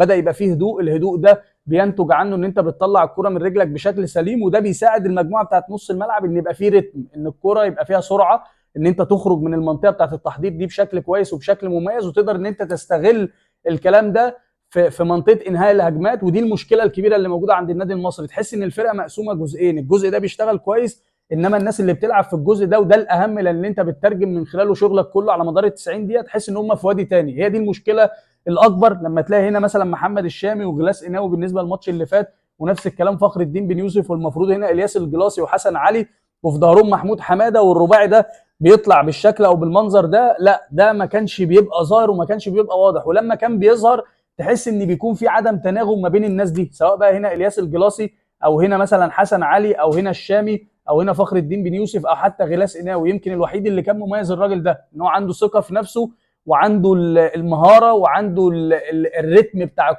بدا يبقى فيه هدوء. الهدوء ده بينتج عنه ان انت بتطلع الكره من رجلك بشكل سليم، وده بيساعد المجموعه بتاعت نص الملعب ان يبقى فيه رتم، ان الكره يبقى فيها سرعه، ان انت تخرج من المنطقه بتاعت التحضير دي بشكل كويس وبشكل مميز، وتقدر ان انت تستغل الكلام ده في منطقه انهاء الهجمات. ودي المشكله الكبيره اللي موجوده عند النادي المصري، تحس ان الفرقه مقسومه جزئين، الجزء ده بيشتغل كويس، انما الناس اللي بتلعب في الجزء ده، وده الاهم لان انت بتترجم من خلاله شغلك كله على مدار ال 90 دقيقه، تحس ان هم في وادي تاني. هي دي المشكله الاكبر لما تلاقي هنا مثلا محمد الشامي وجلاس قناوي بالنسبه للماتش اللي فات، ونفس الكلام فخر الدين بن يوسف، والمفروض هنا الياس الجلاصي وحسن علي، وفي ظهرهم محمود حماده، والرباعي ده بيطلع بالشكل او بالمنظر ده. لا، ده ما كانش بيبقى ظاهر وما كانش بيبقى واضح، ولما كان بيظهر تحس ان بيكون في عدم تناغم ما بين الناس دي، سواء بقى هنا الياس الجلاصي او هنا مثلا حسن علي او هنا الشامي او هنا فخر الدين بن يوسف او حتى غلاس قناوي. يمكن الوحيد اللي كان مميز الراجل ده ان هو عنده ثقه في نفسه، وعنده المهاره، وعنده الريتم بتاع